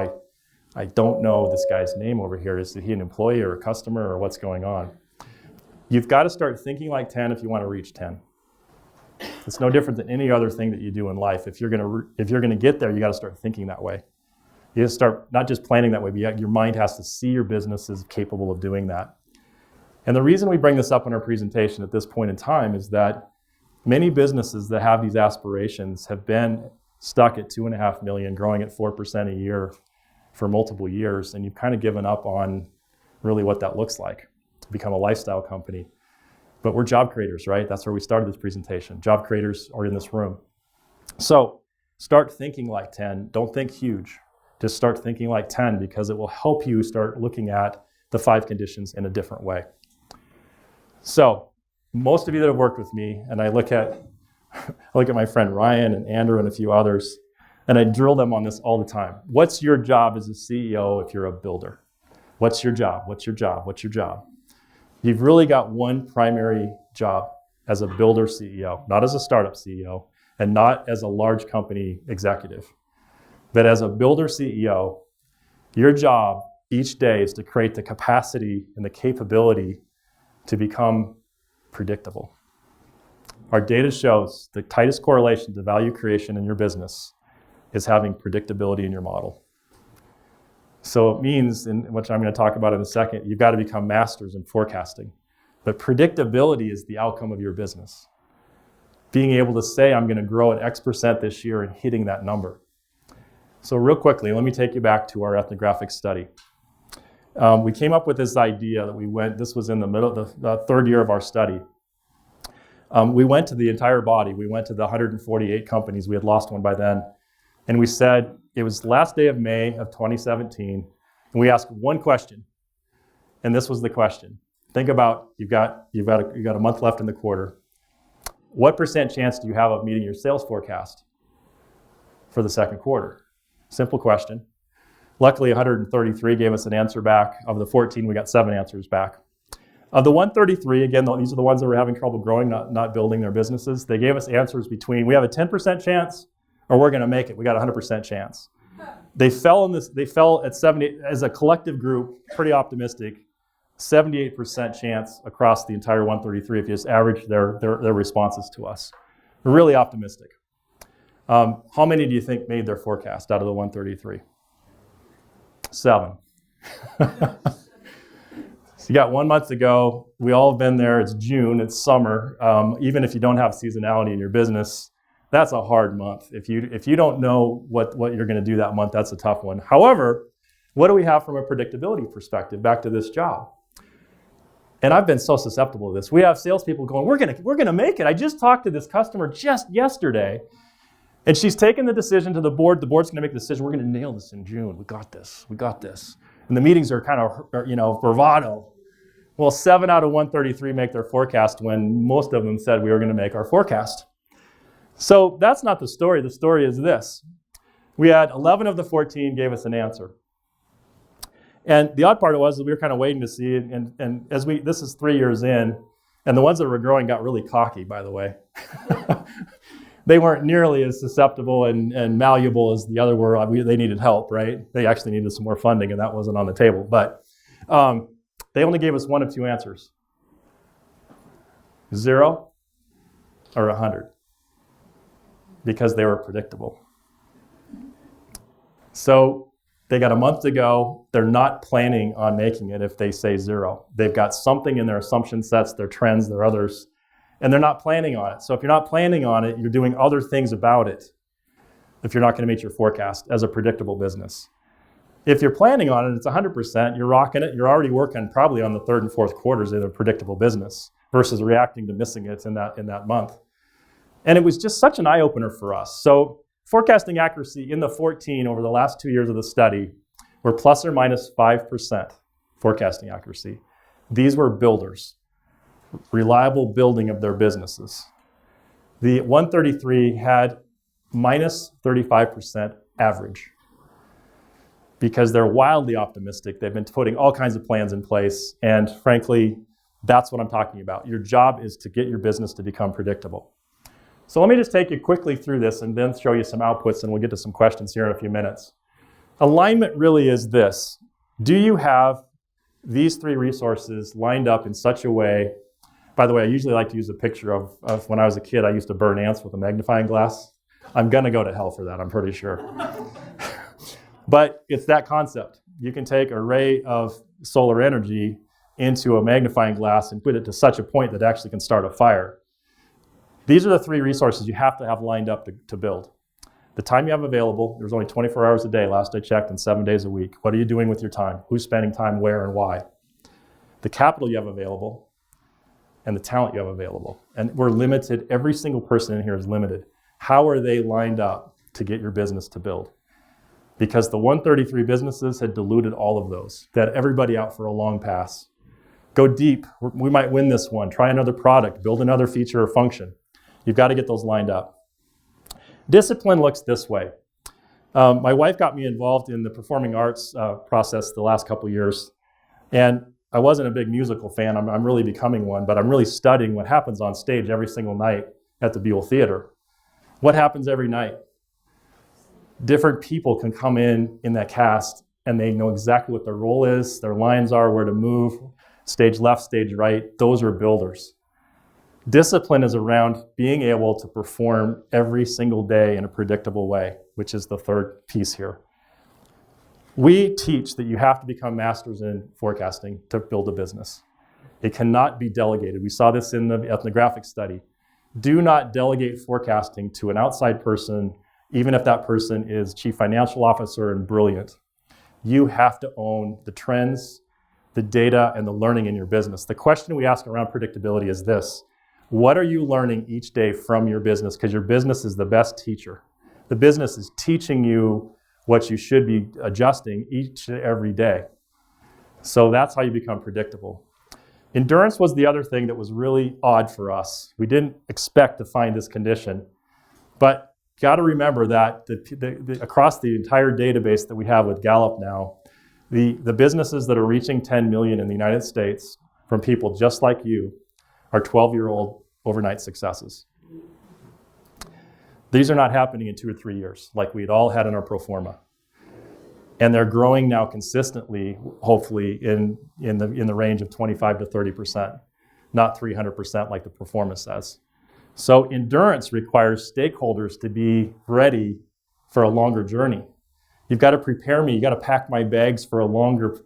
I don't know this guy's name over here. Is he an employee or a customer or what's going on? You've got to start thinking like 10 if you want to reach 10. It's no different than any other thing that you do in life. If you're going to get there, you got to start thinking that way. You have to start not just planning that way, but your mind has to see your business as capable of doing that. And the reason we bring this up in our presentation at this point in time is that many businesses that have these aspirations have been stuck at 2.5 million, growing at 4% a year for multiple years, and you've kind of given up on really what that looks like to become a lifestyle company. But we're job creators, right? That's where we started this presentation. Job creators are in this room. So start thinking like 10. Don't think huge. Just start thinking like 10, because it will help you start looking at the 5 conditions in a different way. So most of you that have worked with me, and I look at my friend Ryan and Andrew and a few others, and I drill them on this all the time. What's your job as a CEO if you're a builder? What's your job? What's your job? What's your job? You've really got one primary job, as a builder CEO, not as a startup CEO, and not as a large company executive, but as a builder CEO, your job each day is to create the capacity and the capability to become predictable. Our data shows the tightest correlation to value creation in your business is having predictability in your model. So it means, which I'm going to talk about in a second, you've got to become masters in forecasting. But predictability is the outcome of your business. Being able to say, I'm going to grow at X% this year and hitting that number. So real quickly, let me take you back to our ethnographic study. We came up with this idea that this was in the middle, the third year of our study. We went to the entire body. We went to the 148 companies. We had lost one by then. And we said, it was the last day of May of 2017. And we asked one question. And this was the question. Think about, you've got a month left in the quarter. What % chance do you have of meeting your sales forecast for the second quarter? Simple question. Luckily, 133 gave us an answer back. Of the 14, we got 7 answers back. Of the 133, again, these are the ones that were having trouble growing, not building their businesses. They gave us answers between, we have a 10% chance, or we're going to make it. We got a 100% chance. They fell at 70, as a collective group, pretty optimistic, 78% chance across the entire 133 if you just average their responses to us. We're really optimistic. How many do you think made their forecast out of the 133? 7. So you got 1 month to go. We all have been there. It's June. It's summer. Even if you don't have seasonality in your business, that's a hard month. If you don't know what you're going to do that month, that's a tough one. However, what do we have from a predictability perspective? Back to this job. And I've been so susceptible to this. We have salespeople going, we're gonna make it. I just talked to this customer just yesterday, and she's taken the decision to the board. The board's gonna make the decision. We're gonna nail this in June. We got this. And the meetings are kind of, bravado. Well, 7 out of 133 make their forecast when most of them said we were gonna make our forecast. So that's not the story. The story is this. We had 11 of the 14 gave us an answer. And the odd part was that we were kind of waiting to see, and this is 3 years in, and the ones that were growing got really cocky, by the way. They weren't nearly as susceptible and malleable as the other were. They needed help, right? They actually needed some more funding, and that wasn't on the table. But they only gave us 1 of 2 answers. 0 or 100. Because they were predictable. So they got a month to go. They're not planning on making it if they say 0. They've got something in their assumption sets, their trends, their others, and they're not planning on it. So if you're not planning on it, you're doing other things about it if you're not going to meet your forecast as a predictable business. If you're planning on it, it's 100%, you're rocking it, you're already working probably on the 3rd and 4th quarters in a predictable business versus reacting to missing it in that month. And it was just such an eye-opener for us. So forecasting accuracy in the 14 over the last 2 years of the study were plus or minus 5% forecasting accuracy. These were builders, reliable building of their businesses. The 133 had minus 35% average because they're wildly optimistic. They've been putting all kinds of plans in place. And frankly, that's what I'm talking about. Your job is to get your business to become predictable. So let me just take you quickly through this and then show you some outputs, and we'll get to some questions here in a few minutes. Alignment really is this. Do you have these 3 resources lined up in such a way? By the way, I usually like to use a picture of when I was a kid, I used to burn ants with a magnifying glass. I'm going to go to hell for that, I'm pretty sure. But it's that concept. You can take a ray of solar energy into a magnifying glass and put it to such a point that it actually can start a fire. These are the 3 resources you have to have lined up to build. The time you have available, there's only 24 hours a day, last I checked, and 7 days a week. What are you doing with your time? Who's spending time where and why? The capital you have available and the talent you have available. And we're limited, every single person in here is limited. How are they lined up to get your business to build? Because the 133 businesses had diluted all of those. They had everybody out for a long pass. Go deep, we might win this one. Try another product, build another feature or function. You've got to get those lined up. Discipline looks this way. My wife got me involved in the performing arts process the last couple years. And I wasn't a big musical fan. I'm really becoming one, but I'm really studying what happens on stage every single night at the Buell Theater. What happens every night? Different people can come in that cast, and they know exactly what their role is, their lines are, where to move, stage left, stage right. Those are builders. Discipline is around being able to perform every single day in a predictable way, which is the third piece here. We teach that you have to become masters in forecasting to build a business. It cannot be delegated. We saw this in the ethnographic study. Do not delegate forecasting to an outside person, even if that person is chief financial officer and brilliant. You have to own the trends, the data, and the learning in your business. The question we ask around predictability is this: what are you learning each day from your business? Because your business is the best teacher. The business is teaching you what you should be adjusting each and every day. So that's how you become predictable. Endurance was the other thing that was really odd for us. We didn't expect to find this condition, but got to remember that across the entire database that we have with Gallup now, the businesses that are reaching 10 million in the United States from people just like you are 12-year-old overnight successes. These are not happening in 2 or 3 years like we'd all had in our pro forma. And they're growing now consistently, hopefully, in the range of 25 to 30%, not 300% like the pro forma says. So endurance requires stakeholders to be ready for a longer journey. You've got to prepare me. You've got to pack my bags for a longer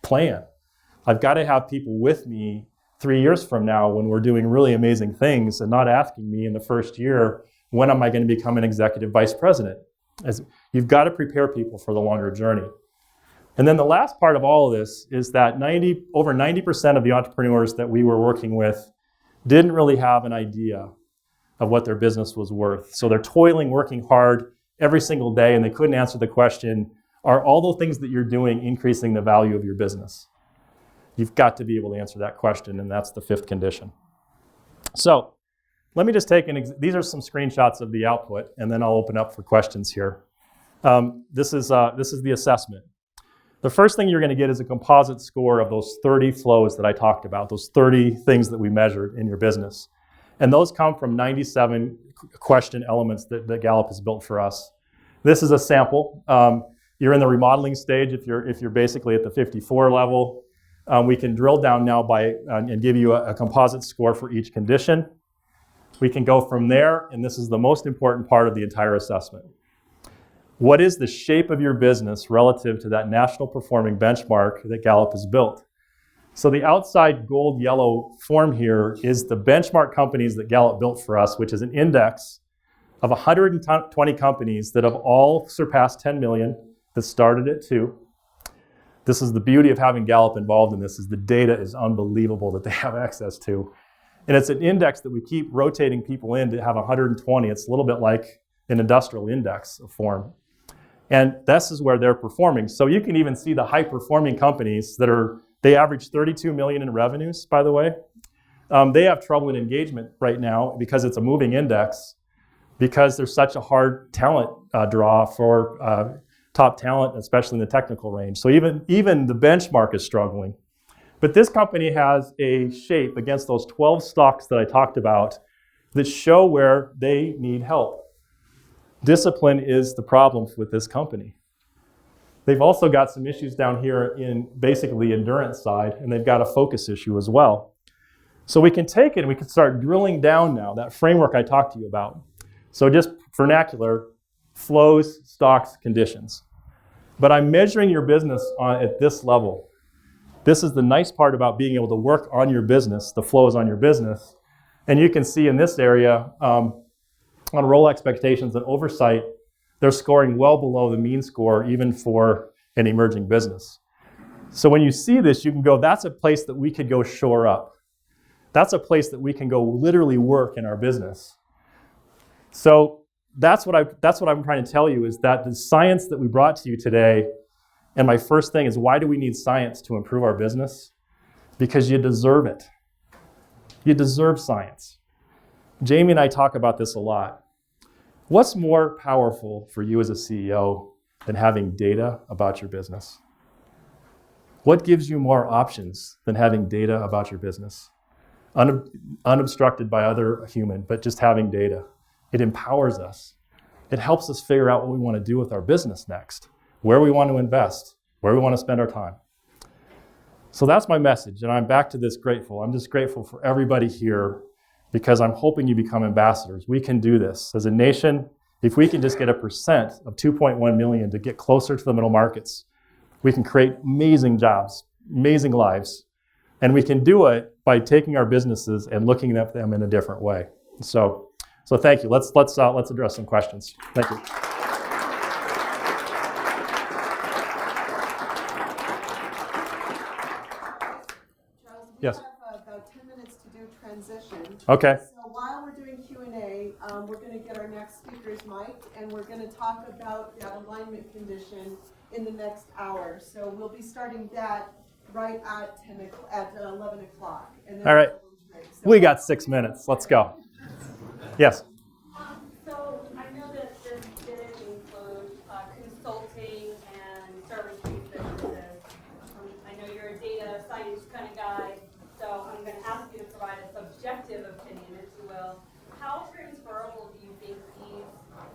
plan. I've got to have people with me 3 years from now when we're doing really amazing things and not asking me in the first year, when am I going to become an executive vice president? As you've got to prepare people for the longer journey. And then the last part of all of this is that over 90% of the entrepreneurs that we were working with didn't really have an idea of what their business was worth. So they're toiling, working hard every single day, and they couldn't answer the question, are all the things that you're doing increasing the value of your business? You've got to be able to answer that question, and that's the fifth condition. So let me just take these are some screenshots of the output, and then I'll open up for questions here. This is the assessment. The first thing you're going to get is a composite score of those 30 flows that I talked about, those 30 things that we measured in your business. And those come from 97 question elements that Gallup has built for us. This is a sample. You're in the remodeling stage if you're basically at the 54 level. We can drill down now and give you a composite score for each condition. We can go from there, and this is the most important part of the entire assessment. What is the shape of your business relative to that national performing benchmark that Gallup has built? So the outside gold-yellow form here is the benchmark companies that Gallup built for us, which is an index of 120 companies that have all surpassed 10 million, that started at 2. This is the beauty of having Gallup involved in this, is the data is unbelievable that they have access to. And it's an index that we keep rotating people in to have 120. It's a little bit like an industrial index of form. And this is where they're performing. So you can even see the high-performing companies they average 32 million in revenues, by the way. They have trouble in engagement right now because it's a moving index, because there's such a hard talent draw for top talent, especially in the technical range. So even the benchmark is struggling. But this company has a shape against those 12 stocks that I talked about that show where they need help. Discipline is the problem with this company. They've also got some issues down here in basically the endurance side, and they've got a focus issue as well. So we can take it and we can start drilling down now, that framework I talked to you about. So just vernacular, flows, stocks, conditions. But I'm measuring your business at this level. This is the nice part about being able to work on your business, the flows on your business. And you can see in this area, on role expectations and oversight, they're scoring well below the mean score, even for an emerging business. So when you see this, you can go, that's a place that we could go shore up. That's a place that we can go literally work in our business. So that's what I'm trying to tell you, is that the science that we brought to you today, and my first thing is, why do we need science to improve our business? Because you deserve it. You deserve science. Jamie and I talk about this a lot. What's more powerful for you as a CEO than having data about your business? What gives you more options than having data about your business? Unobstructed by other human, but just having data. It empowers us. It helps us figure out what we want to do with our business next, where we want to invest, where we want to spend our time. So that's my message, and I'm back to this grateful. I'm just grateful for everybody here because I'm hoping you become ambassadors. We can do this. As a nation, if we can just get 1% of 2.1 million to get closer to the middle markets, we can create amazing jobs, amazing lives, and we can do it by taking our businesses and looking at them in a different way. So thank you. Let's address some questions. Thank you. Yes. We have about 10 minutes to do transition. Okay. So while we're doing Q&A, we're going to get our next speakers mic'd, and we're going to talk about that alignment condition in the next hour. So we'll be starting that right at 11 o'clock. And then All right. So We got 6 minutes. Let's go. Yes. So I know that this didn't include consulting and service-based businesses. I know you're a data science kind of guy, so I'm going to ask you to provide a subjective opinion, if you will. How transferable do you think these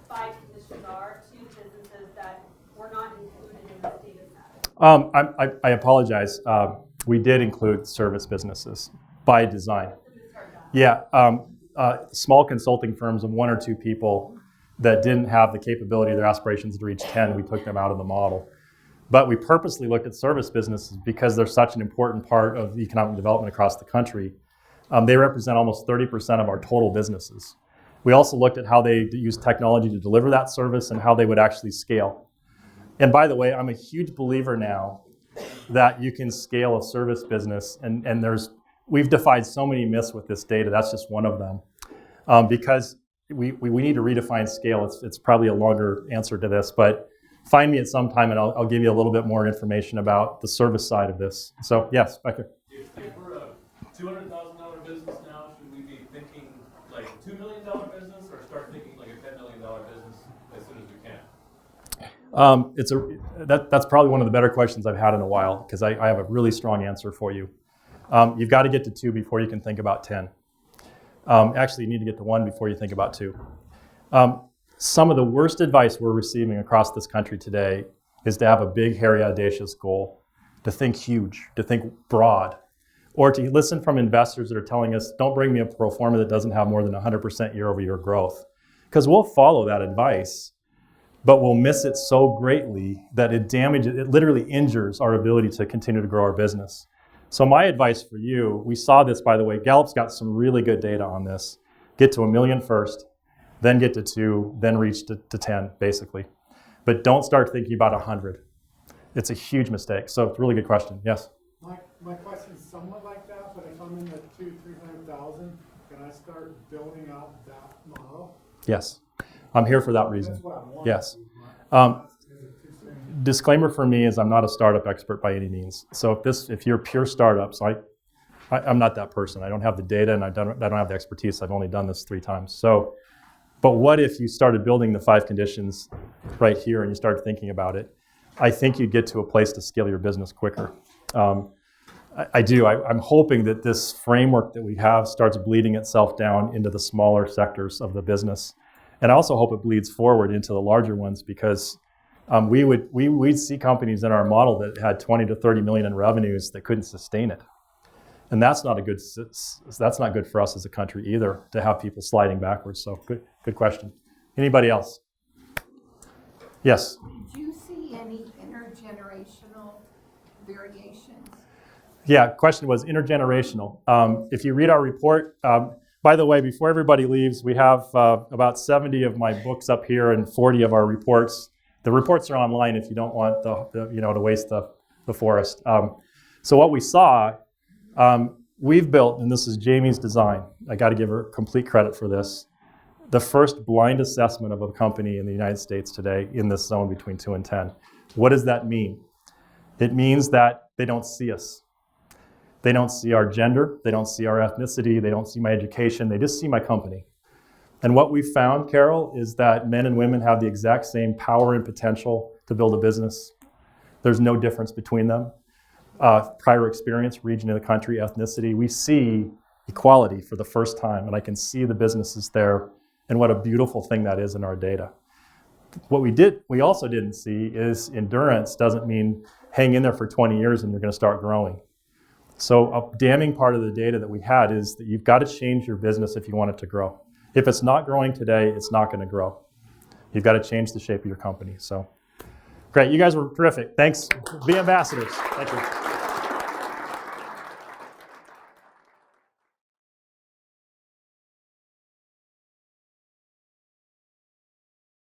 5 conditions are to businesses that were not included in this data set? I apologize. We did include service businesses by design. Yeah. Small consulting firms of 1 or 2 people that didn't have the capability or their aspirations to reach 10, we took them out of the model. But we purposely looked at service businesses because they're such an important part of economic development across the country. They represent almost 30% of our total businesses. We also looked at how they use technology to deliver that service and how they would actually scale. And by the way, I'm a huge believer now that you can scale a service business, and we've defied so many myths with this data. That's just one of them. Because we need to redefine scale. It's probably a longer answer to this, but find me at some time and I'll give you a little bit more information about the service side of this. So yes, Becker. If we're a $200,000 business now, should we be thinking like a $2 million business or start thinking like a $10 million business as soon as we can? That's probably one of the better questions I've had in a while because I have a really strong answer for you. You've got to get to 2 before you can think about 10. Actually, you need to get to 1 before you think about 2. Some of the worst advice we're receiving across this country today is to have a big, hairy, audacious goal, to think huge, to think broad, or to listen from investors that are telling us, don't bring me a pro forma that doesn't have more than 100% year-over-year growth. Because we'll follow that advice, but we'll miss it so greatly that it literally injures our ability to continue to grow our business. So my advice for you, we saw this, by the way, Gallup's got some really good data on this. Get to 1 million first, then get to 2, then reach to 10, basically. But don't start thinking about 100. It's a huge mistake. So it's a really good question. Yes? My question is somewhat like that, but if I'm in the 200,000-300,000, can I start building out that model? Yes. I'm here for that reason. That's what I want. Yes. Is it too soon? Disclaimer for me is I'm not a startup expert by any means. So if you're pure startups, I'm not that person. I don't have the data and I don't have the expertise. I've only done this 3 times. But what if you started building the 5 conditions right here and you started thinking about it? I think you'd get to a place to scale your business quicker. I do. I'm hoping that this framework that we have starts bleeding itself down into the smaller sectors of the business. And I also hope it bleeds forward into the larger ones because we'd see companies in our model that had 20 to 30 million in revenues that couldn't sustain it. And that's not good for us as a country either, to have people sliding backwards. So good question. Anybody else? Yes. Did you see any intergenerational variations? Yeah, question was intergenerational. If you read our report, by the way, before everybody leaves, we have about 70 of my books up here and 40 of our reports. The reports are online if you don't want to waste the forest. So what we saw, we've built, and this is Jamie's design. I got to give her complete credit for this. The first blind assessment of a company in the United States today in this zone between 2 and 10. What does that mean? It means that they don't see us. They don't see our gender. They don't see our ethnicity. They don't see my education. They just see my company. And what we found, Carol, is that men and women have the exact same power and potential to build a business. There's no difference between them. prior experience, region of the country, ethnicity. We see equality for the first time, and I can see the businesses there, and what a beautiful thing that is in our data. What we also didn't see is endurance doesn't mean hang in there for 20 years and you're going to start growing. So a damning part of the data that we had is that you've got to change your business if you want it to grow. If it's not growing today, it's not going to grow. You've got to change the shape of your company. So great, you guys were terrific. Thanks. Be ambassadors. Thank you.